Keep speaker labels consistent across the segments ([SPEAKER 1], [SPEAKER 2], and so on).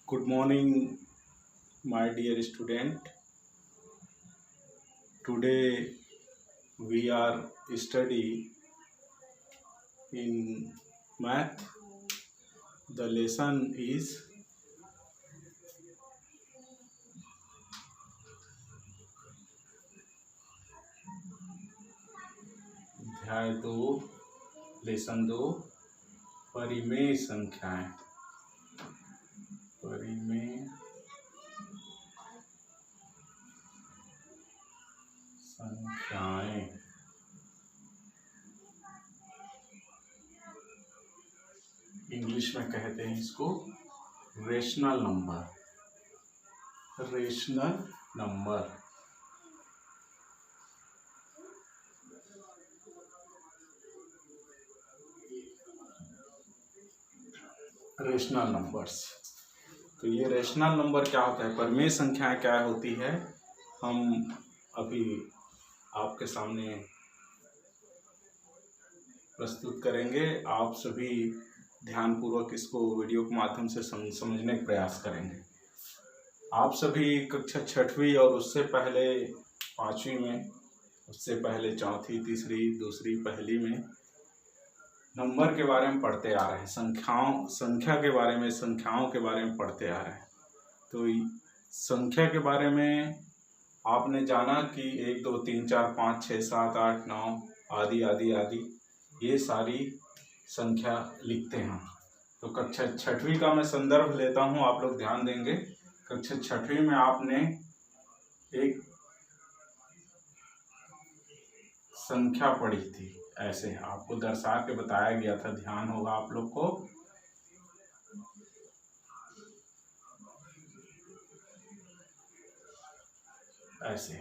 [SPEAKER 1] Good morning, my dear student. Today we are study in math. The lesson is अध्याय 2 lesson 2 परिमेय संख्याएं। परिमेय संख्याएं इंग्लिश में कहते हैं इसको rational number. Rational number rational numbers. तो ये रेशनल नंबर क्या होता है, परिमेय संख्याएं क्या होती है, हम अभी आपके सामने प्रस्तुत करेंगे। आप सभी ध्यानपूर्वक इसको वीडियो के माध्यम से समझने का प्रयास करेंगे। आप सभी कक्षा 6वीं और उससे पहले 5वीं में, उससे पहले 4वीं, 3री, 2री, पहली में नंबर के बारे में पढ़ते आ रहे हैं। संख्या के बारे में, संख्याओं के बारे में पढ़ते आ रहे हैं। तो संख्या के बारे में आपने जाना कि 1 2 3 4 5 6 7 8 9 आदि आदि आदि ये सारी संख्या लिखते हैं। तो कक्षा 6वीं का मैं संदर्भ लेता हूँ, आप लोग ध्यान देंगे। कक्षा 6वीं में आपने एक संख्या पढ़ी थी, ऐसे आपको दर्शा के बताया गया था, ध्यान होगा आप लोग को। ऐसे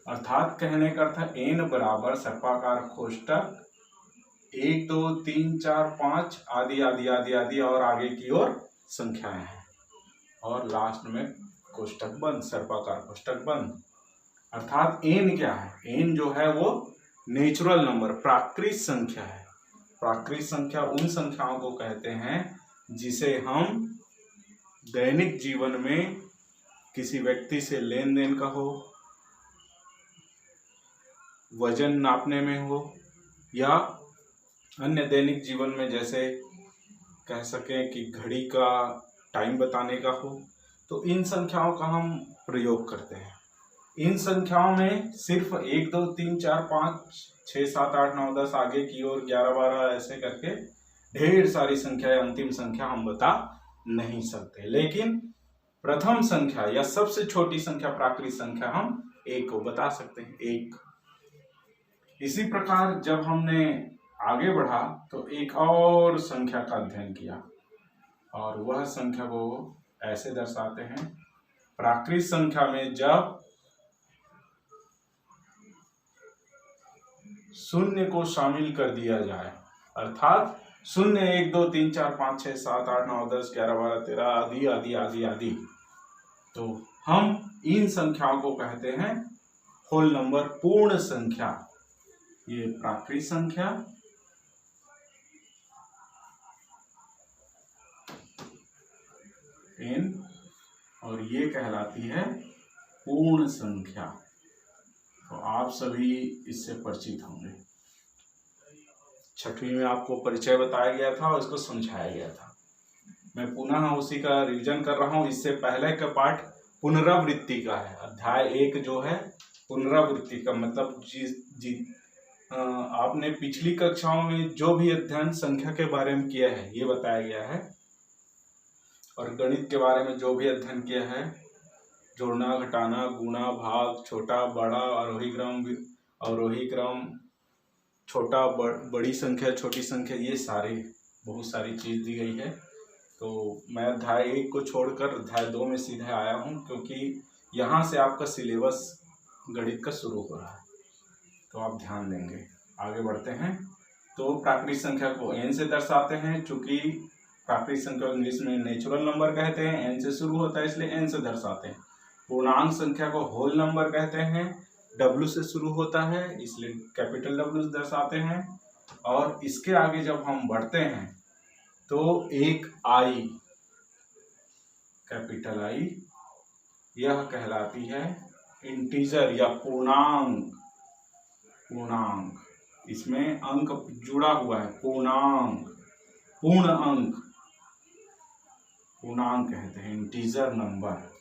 [SPEAKER 1] अर्थात कहने का अर्थ n बराबर सर्पाकार कोष्टक 1 2 3 4 5 आदि आदि आदि आदि और आगे की ओर संख्याएं हैं, और लास्ट में कोष्टक बंद, सर्पाकार कोष्टक बंद। अर्थात n क्या है, n जो है वो नेचुरल नंबर, प्राकृतिक संख्या है। प्राकृतिक संख्या उन संख्याओं को कहते हैं जिसे हम दैनिक जीवन में किसी व्यक्ति से लेन देन का हो, वजन नापने में हो, या अन्य दैनिक जीवन में जैसे कह सकें कि घड़ी का टाइम बताने का हो, तो इन संख्याओं का हम प्रयोग करते हैं। इन संख्याओं में सिर्फ 1 2 3 4 5 6 7 8 9 10 आगे की ओर 11 12 ऐसे करके ढेर सारी संख्या, अंतिम संख्या हम बता नहीं सकते। लेकिन प्रथम संख्या या सबसे छोटी संख्या, प्राकृतिक संख्या, हम 1 को बता सकते हैं, 1। इसी प्रकार जब हमने आगे बढ़ा तो एक और संख्या का अध्ययन किया, और वह संख्या को ऐसे दर्शाते हैं। प्राकृतिक संख्या में जब शून्य को शामिल कर दिया जाए, अर्थात 0 1 2 3 4 5 6 7 8 9 10 11 12 13 आदि आदि आदि आदि, तो हम इन संख्याओं को कहते हैं होल नंबर, पूर्ण संख्या। ये प्राकृतिक संख्या, n, और ये कहलाती है पूर्ण संख्या। तो आप सभी इससे परिचित होंगे। 6वीं में आपको परिचय बताया गया था और इसको समझाया गया था। मैं पुनः उसी का रिवीजन कर रहा हूँ। इससे पहले का पाठ पुनरावृत्ति का है। अध्याय 1 जो है पुनरावृत्ति का मतलब आपने पिछली कक्षाओं में जो भी अध्ययन संख्या के बारे में किया है ये बताया गया है, और गणित के बारे में जो भी अध्ययन किया है, जोड़ना, घटाना, गुणा, भाग, छोटा बड़ा, अवरोही क्रम, छोटा बड़ी संख्या, छोटी संख्या, ये सारे बहुत सारी चीज दी गई है। तो मैं अध्याय 1 को छोड़कर अध्याय 2 में सीधे आया हूँ, क्योंकि यहाँ से आपका सिलेबस गणित का शुरू हो रहा है, तो आप ध्यान देंगे। आगे बढ़ते हैं। तो प्राकृतिक संख्या को n से दर्शाते हैं, चूंकि प्राकृतिक संख्या इंग्लिश में नेचुरल नंबर कहते हैं, n से शुरू होता है इसलिए n से दर्शाते हैं। पूर्णांक संख्या को होल नंबर कहते हैं, W से शुरू होता है इसलिए कैपिटल W दर्शाते हैं। और इसके आगे जब हम बढ़ते हैं तो एक I कैपिटल आई, यह कहलाती है इंटीजर या पूर्णांक। पूर्णांक, इसमें अंक जुड़ा हुआ है, पूर्णांक, पूर्ण अंक, पूर्णांक कहते हैं, इंटीजर नंबर।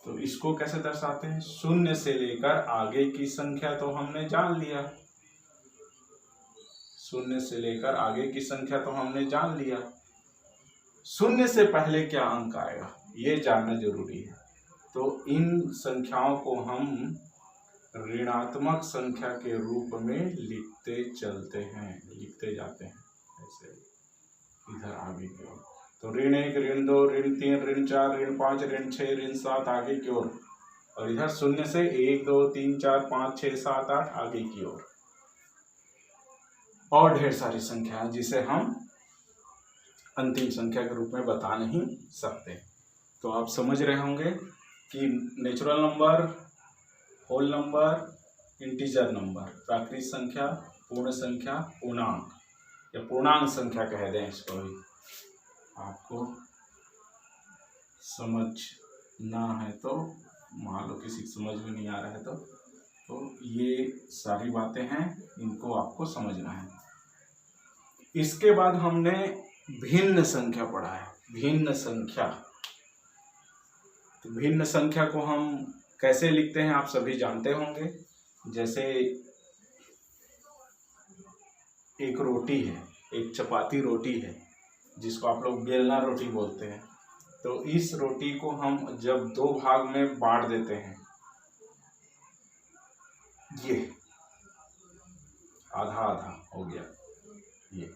[SPEAKER 1] तो इसको कैसे दर्शाते हैं? शून्य से लेकर आगे की संख्या तो हमने जान लिया, शून्य से लेकर आगे की संख्या तो हमने जान लिया, शून्य से पहले क्या अंक आएगा ये जानना जरूरी है। तो इन संख्याओं को हम ऋणात्मक संख्या के रूप में लिखते चलते हैं, लिखते जाते हैं ऐसे इधर आगे की ओर। तो ऋण 1, ऋण 2, ऋण 3, ऋण 4, ऋण 5, ऋण 6, ऋण 7 आगे की ओर, और इधर शून्य से 1, 2, 3, 4, 5, 6, 7, 8 आगे की ओर, और ढेर सारी संख्या जिसे हम अंतिम संख्या के रूप में बता नहीं सकते। तो आप समझ रहे होंगे कि natural number, whole number, integer number, प्राकृतिक संख्या, पूर्ण संख्या, पूर्णांक या पूर्णांक संख्या कह दें इसको भी, आपको समझना है तो, मान लो किसी की समझ में नहीं आ रहा है तो ये सारी बातें हैं, इनको आपको समझना है। इसके बाद हमने भिन्न संख्या पढ़ा है, भिन्न संख्या। तो भिन्न संख्या को हम कैसे लिखते हैं आप सभी जानते होंगे। जैसे एक रोटी है, एक चपाती रोटी है जिसको आप लोग बेलना रोटी बोलते हैं। तो इस रोटी को हम जब दो भाग में बांट देते हैं, ये आधा आधा हो गया ये।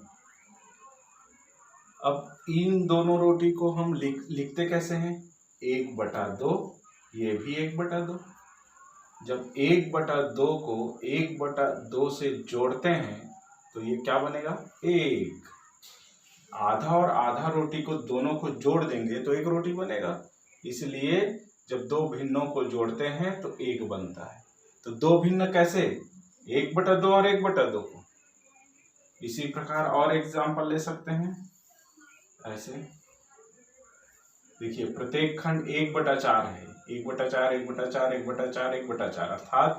[SPEAKER 1] अब इन दोनों रोटी को हम लिखते कैसे हैं? 1/2, ये भी 1/2। जब 1/2 को 1/2 से जोड़ते हैं तो ये क्या बनेगा? 1। आधा और आधा रोटी को दोनों को जोड़ देंगे तो एक रोटी बनेगा। इसलिए जब दो भिन्नों को जोड़ते हैं तो 1 बनता है। तो दो भिन्न कैसे? 1/2 और 1/2 को। इसी प्रकार और एग्जाम्पल ले सकते हैं ऐसे। देखिए प्रत्येक खंड 1/4 है, 1/4, 1/4, 1/4, 1/4, अर्थात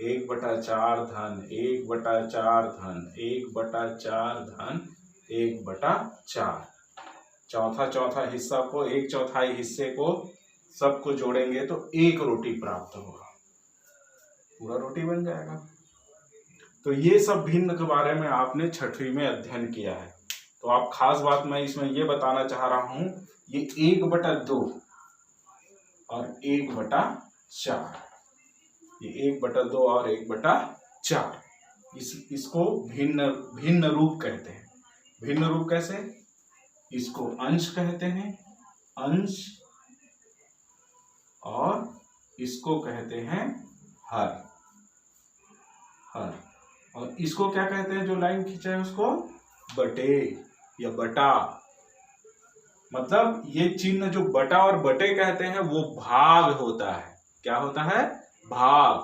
[SPEAKER 1] 1/4 धन 1/4 धन 1/4 धन 1/4। चौथा हिस्सा को, 1/4 हिस्से को सबको जोड़ेंगे तो एक रोटी प्राप्त होगा, पूरा रोटी बन जाएगा। तो ये सब भिन्न के बारे में आपने 6वीं में अध्ययन किया है। तो आप खास बात मैं इसमें ये बताना चाह रहा हूं, ये 1/2 और 1/4, ये 1/2 और 1/4, इसको भिन्न रूप कहते हैं। भिन्न रूप कैसे? इसको अंश कहते हैं, अंश, और इसको कहते हैं हर। और इसको क्या कहते हैं? जो लाइन खींचा है उसको बटे या बटा। मतलब ये चिन्ह जो बटा और बटे कहते हैं वो भाग होता है। क्या होता है? भाग,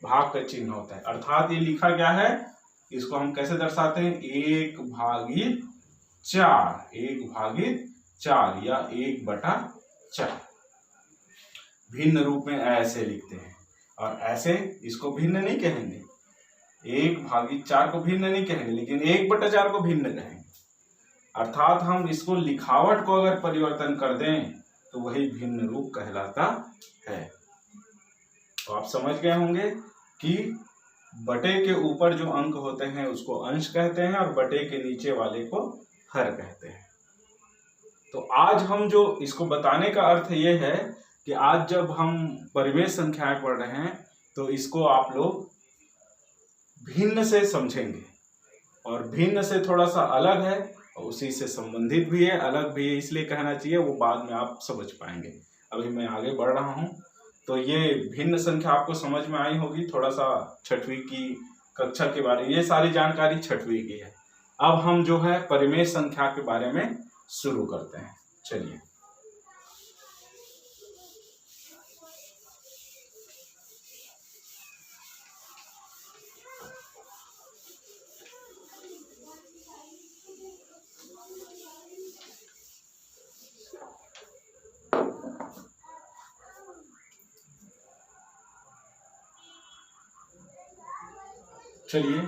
[SPEAKER 1] भाग का चिन्ह होता है। अर्थात ये लिखा क्या है, इसको हम कैसे दर्शाते हैं? 1/4, 1/4 या 1/4। भिन्न रूप में ऐसे लिखते हैं। और ऐसे इसको भिन्न नहीं कहेंगे, 1/4 को भिन्न नहीं कहेंगे, लेकिन 1/4 को भिन्न कहेंगे। अर्थात हम इसको लिखावट को अगर परिवर्तन कर दें तो वही भिन्न रूप कहलाता है। तो आप समझ गए होंगे कि बटे के ऊपर जो अंक होते हैं उसको अंश कहते हैं और बटे के नीचे वाले को हर कहते हैं। तो आज हम जो इसको बताने का अर्थ ये है कि आज जब हम परिमेय संख्याएं पढ़ रहे हैं तो इसको आप लोग भिन्न से समझेंगे, और भिन्न से थोड़ा सा अलग है और उसी से संबंधित भी है, अलग भी है, इसलिए कहना चाहिए, वो बाद में आप समझ पाएंगे। अभी मैं आगे बढ़ रहा हूं। तो ये भिन्न संख्या आपको समझ में आई होगी। थोड़ा सा 6वीं की कक्षा के बारे में, ये सारी जानकारी 6वीं की है। अब हम जो है परिमेय संख्या के बारे में शुरू करते हैं। चलिए, चलिए,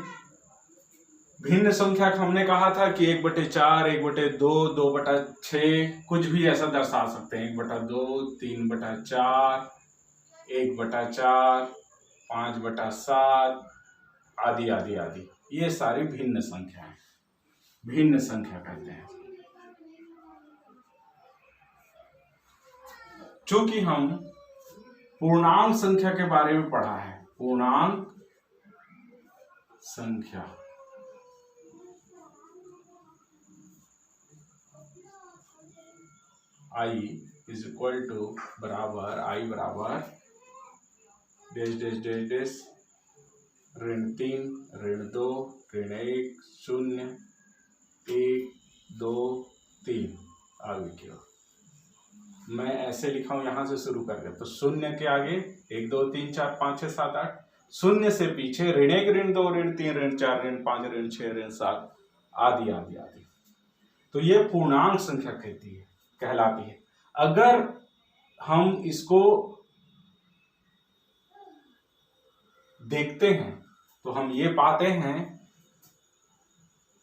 [SPEAKER 1] भिन्न संख्या हमने कहा था कि 1/4, 1/2, 2/6, कुछ भी ऐसा दर्शा सकते हैं। 1/2, 3/4, 1/4, 5/7 आदि आदि आदि, ये सारी भिन्न संख्या है, भिन्न संख्या कहते हैं। चूंकि हम पूर्णांक संख्या के बारे में पढ़ा है, पूर्णांक संख्या I इज इक्वल टू बराबर I बराबर डेश डेश डेश डेश ऋण 3, ऋण 2, ऋण 1, 0, 1, 2, 3 आगे की ओर। मैं ऐसे लिखा हूं यहां से शुरू करके, तो शून्य के आगे 1 2 3 4 5 6 7 8, शून्य से पीछे ऋण 1, ऋण 2, ऋण 3, ऋण 4, ऋण 5, ऋण 6, ऋण 7 आदि आदि आदि। तो ये पूर्णांक संख्या कहलाती है। अगर हम इसको देखते हैं तो हम ये पाते हैं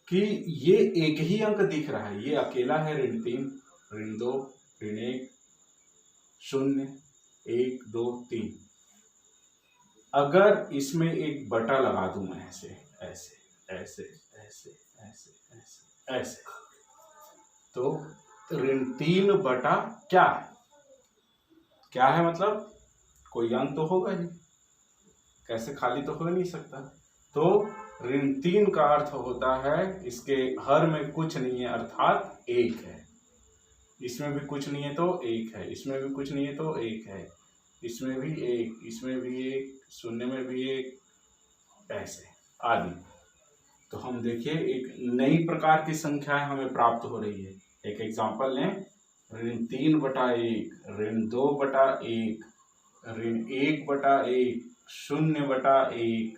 [SPEAKER 1] कि ये एक ही अंक दिख रहा है, ये अकेला है, ऋण 3, ऋण 2, ऋण 1, 0, 1 2 3। अगर इसमें एक बटा लगा दूं मैं ऐसे ऐसे ऐसे ऐसे ऐसे ऐसे ऐसे, तो ऋण 3 बटा क्या है? क्या है मतलब कोई अंक तो होगा ही, कैसे खाली तो हो नहीं सकता। तो ऋण 3 का अर्थ होता है इसके हर में कुछ नहीं है, अर्थात 1 है। इसमें भी कुछ नहीं है तो 1 है, इसमें भी कुछ नहीं है तो 1 है, इसमें भी 1, इसमें भी 1, शून्य में भी 1, ऐसे आदि। तो हम देखिए एक नई प्रकार की संख्या हमें प्राप्त हो रही है। एक एग्जांपल लें, ऋण 3/1, ऋण 2/1, ऋण 1/1, 0/1,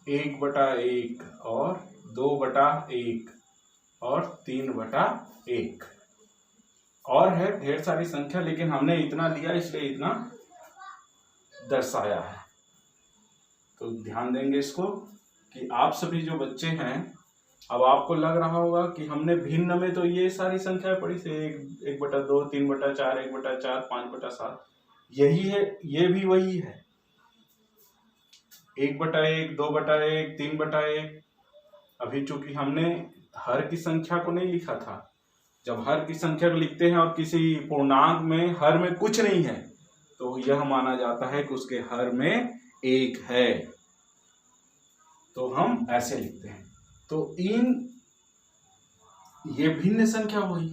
[SPEAKER 1] 1/1 और 2/1 और 3/1 और है ढेर सारी संख्या, लेकिन हमने इतना लिया इसलिए इतना दर्शाया है। तो ध्यान देंगे इसको कि आप सभी जो बच्चे हैं, अब आपको लग रहा होगा कि हमने भिन्न में तो ये सारी संख्याएं पढ़ी से 1/2, 3/4, 1/4, 5/7, यही है, ये भी वही है, 1/1, 2/1, 3/1। अभी चूंकि हमने हर की संख्या को नहीं लिखा था, जब हर की संख्या को लिखते हैं और किसी पूर्णांक में हर में कुछ नहीं है तो यह माना जाता है कि उसके हर में 1 है, तो हम ऐसे लिखते हैं। तो ये भिन्न संख्या हुई,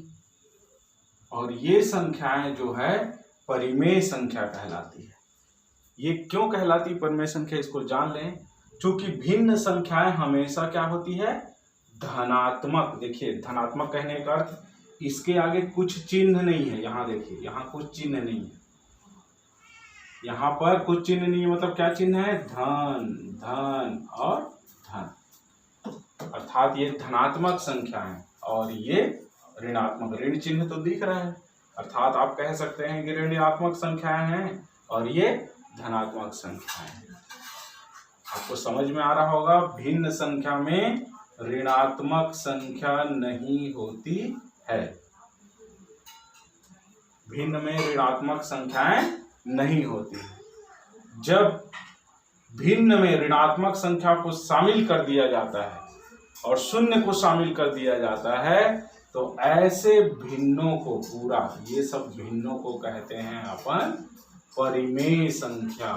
[SPEAKER 1] और ये संख्याएं जो है परिमेय संख्या कहलाती है। ये क्यों कहलाती परिमेय संख्या, इसको जान लें। चूंकि भिन्न संख्याएं हमेशा क्या होती है, धनात्मक। देखिए धनात्मक कहने का अर्थ इसके आगे कुछ चिन्ह नहीं है, यहाँ देखिए यहाँ कुछ चिन्ह नहीं है, यहाँ पर कुछ चिन्ह नहीं है, मतलब क्या चिन्ह है, धन धन और धन, अर्थात ये धनात्मक संख्या है। और ये ऋणात्मक, ऋण चिन्ह तो दिख रहा है, अर्थात आप कह सकते हैं कि ऋणात्मक संख्याएं हैं और ये धनात्मक संख्याएं हैं। आपको समझ में आ रहा होगा, भिन्न संख्या में ऋणात्मक संख्या नहीं होती है, भिन्न में ऋणात्मक संख्याएं नहीं होती है। जब भिन्न में ऋणात्मक संख्या को शामिल कर दिया जाता है और शून्य को शामिल कर दिया जाता है तो ऐसे भिन्नों को, पूरा ये सब भिन्नों को कहते हैं अपन परिमेय संख्या।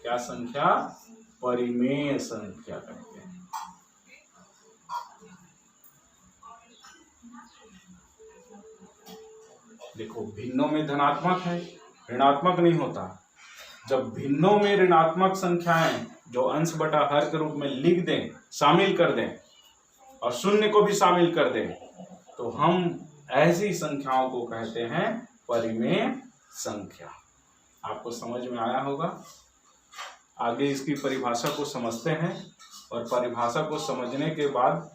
[SPEAKER 1] क्या संख्या, परिमेय संख्या कहते हैं। देखो भिन्नों में धनात्मक है, ऋणात्मक नहीं होता। जब भिन्नों में ऋणात्मक संख्याएं जो अंश बटा हर के रूप में लिख दें, शामिल कर दें और शून्य को भी शामिल कर दें, तो हम ऐसी संख्याओं को कहते हैं परिमेय संख्या। आपको समझ में आया होगा। आगे इसकी परिभाषा को समझते हैं, और परिभाषा को समझने के बाद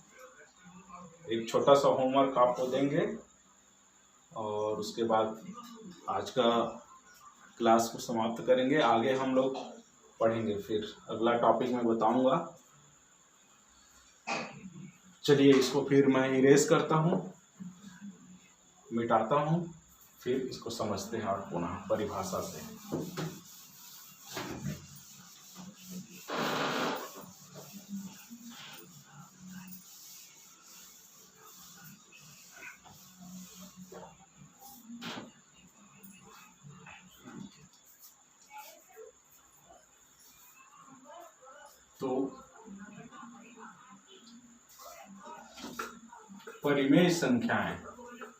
[SPEAKER 1] एक छोटा सा होमवर्क आपको देंगे, और उसके बाद आज का क्लास को समाप्त करेंगे। आगे हम लोग पढ़ेंगे, फिर अगला टॉपिक मैं बताऊंगा। चलिए इसको फिर मैं इरेज करता हूँ, मिटाता हूँ, फिर इसको समझते हैं और पुनः परिभाषा से। तो परिमेय संख्याएं,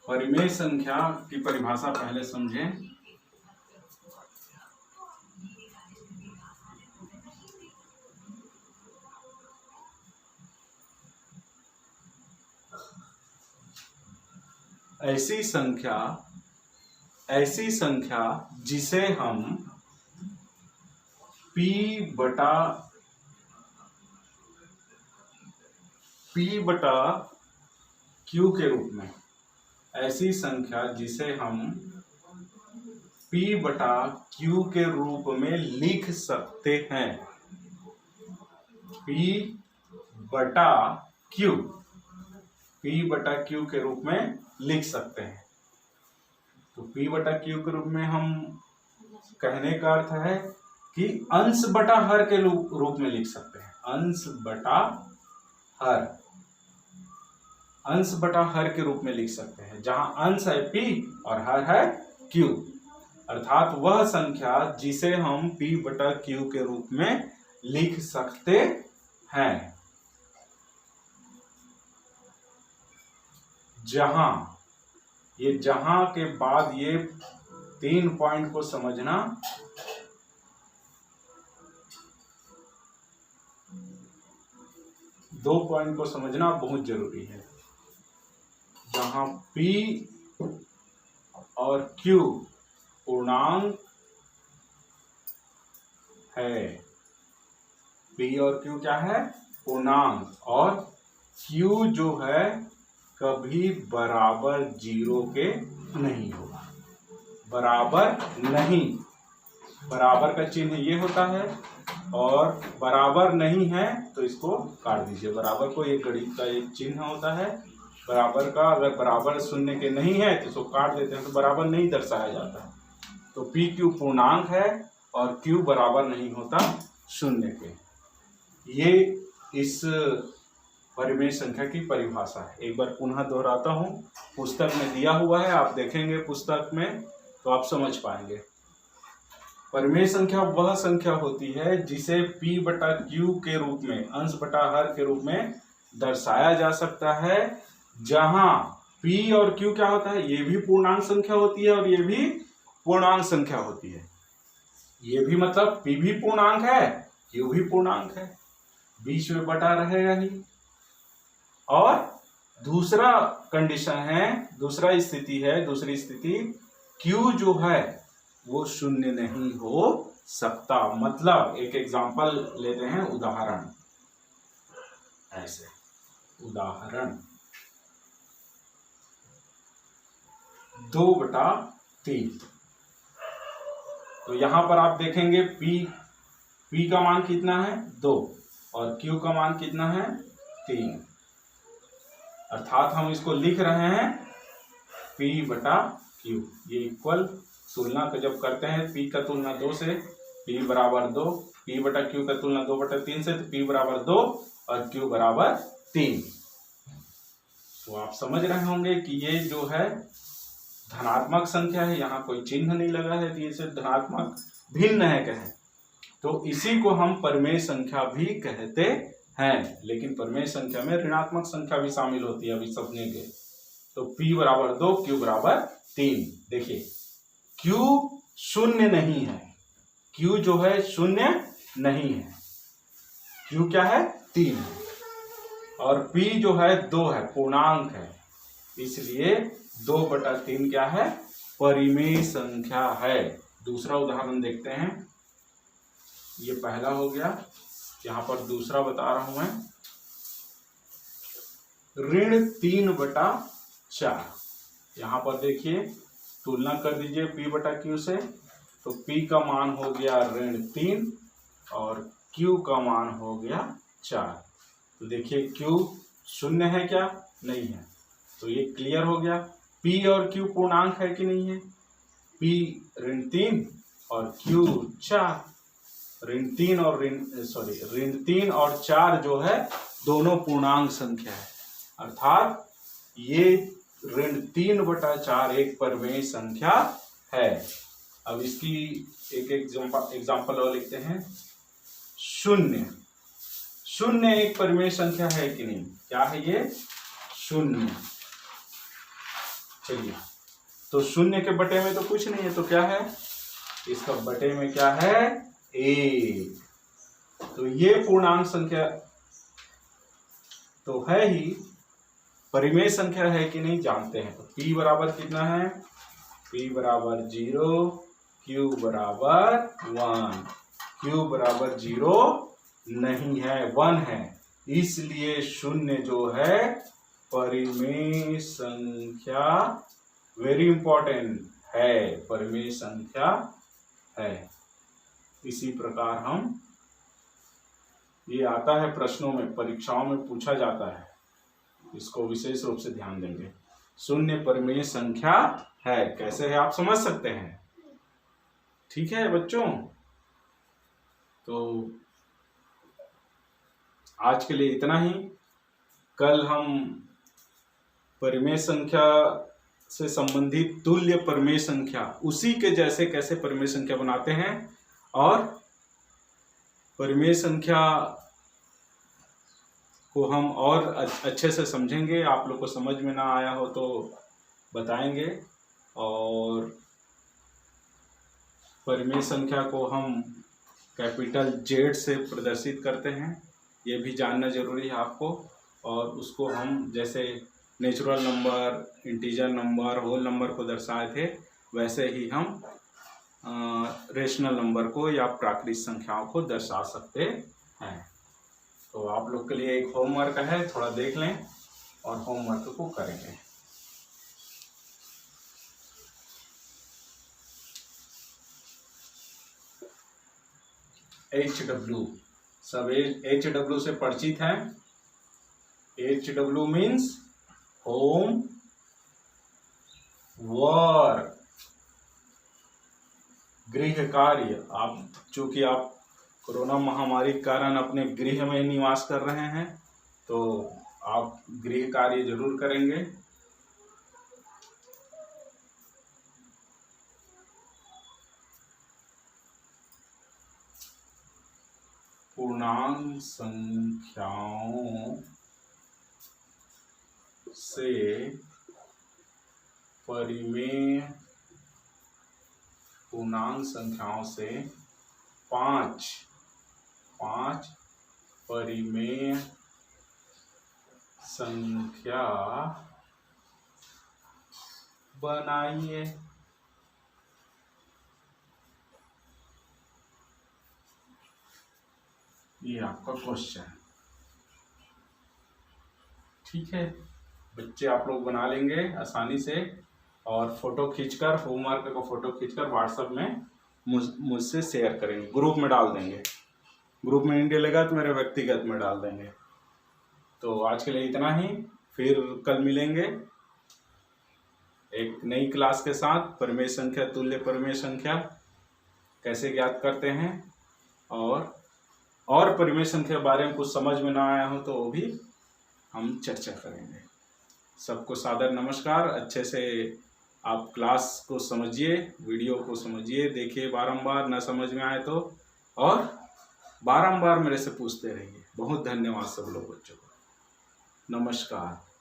[SPEAKER 1] परिमेय संख्या की परिभाषा पहले समझें। ऐसी संख्या जिसे हम P बटा Q के रूप में, ऐसी संख्या जिसे हम P बटा Q के रूप में लिख सकते हैं। P बटा Q के रूप में लिख सकते हैं। तो P बटा Q के रूप में हम कहने का अर्थ है कि अंश बटा हर के रूप में लिख सकते हैं। अंश बटा हर के रूप में लिख सकते हैं, जहां अंश है P और हर है Q, अर्थात वह संख्या जिसे हम P बटा Q के रूप में लिख सकते हैं। जहां के बाद ये 3 पॉइंट को समझना, दो पॉइंट को समझना बहुत जरूरी है। जहां P और Q पूर्णांक है, P और Q क्या है? पूर्णांक, और Q जो है कभी बराबर 0 के नहीं होगा। बराबर का चिन्ह ये होता है, और बराबर नहीं है तो इसको काट दीजिए। बराबर को एक गणित का एक चिन्ह होता है, बराबर का अगर बराबर शून्य के नहीं है तो इसको काट देते हैं, तो बराबर नहीं दर्शाया जाता है। तो P Q पूर्णांक है और Q बराबर नहीं होता शून्य के। ये इस परिमेय संख्या की परिभाषा है। एक बार पुनः दोहराता हूँ, पुस्तक में दिया हुआ है, आप देखेंगे पुस्तक में तो आप समझ पाएंगे। परिमेय संख्या वह संख्या होती है जिसे P बटा Q के रूप में, अंश बटा हर के रूप में दर्शाया जा सकता है, जहां P और Q क्या होता है? ये भी पूर्णांक संख्या होती है और ये भी पूर्णांक संख्या होती है। ये भी मतलब P भी पूर्णांक है, Q भी पूर्णांक है, बीच में बटा रहेगा ही। और दूसरा कंडीशन है, दूसरी स्थिति Q जो है वो शून्य नहीं हो सकता। मतलब एक एग्जांपल लेते हैं, उदाहरण। ऐसे उदाहरण 2/3। तो यहां पर आप देखेंगे P का मान कितना है? 2, और Q का मान कितना है? 3। अर्थात हम इसको लिख रहे हैं P बटा Q। ये इक्वल तुलना को जब करते हैं, P का तुलना 2 से, P बराबर 2, P बटा Q का तुलना 2/3 से, तो P बराबर 2 और Q बराबर 3। तो आप समझ रहे होंगे कि ये जो है धनात्मक संख्या है, यहाँ कोई चिन्ह नहीं लगा है, तो ये सिर्फ धनात्मक भिन्न है कहें तो इसी को हम परिमेय संख्या भी कहते हैं। लेकिन परिमेय संख्या में ऋणात्मक संख्या भी शामिल होती है, अभी समझेंगे। तो P बराबर 2, Q बराबर 3। देखिए Q शून्य नहीं है, Q जो है शून्य नहीं है, Q क्या है? 3 है, और P जो है 2 है, पूर्णांक है, इसलिए 2/3 क्या है? परिमेय संख्या है। दूसरा उदाहरण देखते हैं। ये पहला हो गया, यहाँ पर दूसरा बता रहा हूं मैं। ऋण 3/4। यहाँ पर देखिए, तुलना कर दीजिए P बटा Q से, तो P का मान हो गया ऋण 3 और Q का मान हो गया 4। तो देखिए Q शून्य है क्या? नहीं है, तो ये क्लियर हो गया। P और Q पूर्णांक है कि नहीं है? P ऋण 3 और Q 4। ऋण 3 और 4 जो है दोनों पूर्णांक संख्या है, अर्थात ये ऋण 3/4 एक परिमेय संख्या है। अब इसकी एक एग्जाम्पल और लिखते हैं। शून्य एक परिमेय संख्या है कि नहीं? क्या है ये? शून्य। चलिए, तो शून्य के बटे में तो कुछ नहीं है, तो क्या है? इसका बटे में क्या है? 1। तो ये पूर्णांक संख्या तो है ही, परिमेय संख्या है कि नहीं जानते हैं। तो P बराबर कितना है? P बराबर 0, Q बराबर 1। Q बराबर 0 नहीं है, 1 है, इसलिए शून्य जो है परिमेय संख्या, वेरी इंपॉर्टेंट है, परिमेय संख्या है। इसी प्रकार हम, ये आता है प्रश्नों में, परीक्षाओं में पूछा जाता है, इसको विशेष रूप से ध्यान देंगे। शून्य परिमेय संख्या है, कैसे है आप समझ सकते हैं। ठीक है बच्चों, तो आज के लिए इतना ही। कल हम परिमेय संख्या से संबंधित तुल्य परिमेय संख्या, उसी के जैसे कैसे परिमेय संख्या बनाते हैं, और परिमेय संख्या को हम और अच्छे से समझेंगे। आप लोग को समझ में ना आया हो तो बताएंगे। और परिमेय संख्या को हम कैपिटल Z से प्रदर्शित करते हैं, ये भी जानना जरूरी है आपको। और उसको हम जैसे natural number, integer number, whole number को दर्शाए थे, वैसे ही हम रेशनल नंबर को या प्राकृतिक संख्याओं को दर्शा सकते हैं। तो आप लोग के लिए एक होमवर्क है, थोड़ा देख लें और होमवर्क को करेंगे। HW, सब HW से परिचित हैं। HW मीन्स होम वर्क, गृह कार्य। आप चूंकि आप कोरोना महामारी के कारण अपने गृह में निवास कर रहे हैं, तो आप गृह कार्य जरूर करेंगे। पूर्णांक संख्याओं से परिमेय, पूर्णांक संख्याओं से 5 परिमेय संख्या बनाइए। ये आपका क्वेश्चन, ठीक है बच्चे, आप लोग बना लेंगे आसानी से। और फोटो खींचकर, होमवर्क का फोटो खींचकर व्हाट्सएप में मुझसे शेयर करेंगे, ग्रुप में डाल देंगे। ग्रुप में नहीं डलेगा तो मेरे व्यक्तिगत में डाल देंगे। तो आज के लिए इतना ही, फिर कल मिलेंगे एक नई क्लास के साथ। परिमेय संख्या, तुल्य परिमेय संख्या कैसे ज्ञात करते हैं, और परिमेय संख्या बारे में कुछ समझ में ना आया हो तो वो भी हम चर्चा करेंगे। सबको सादर नमस्कार। अच्छे से आप क्लास को समझिए, वीडियो को समझिए, देखिए बारंबार, न समझ में आए तो, और बारंबार मेरे से पूछते रहिए। बहुत धन्यवाद सब लोग बच्चों को। नमस्कार।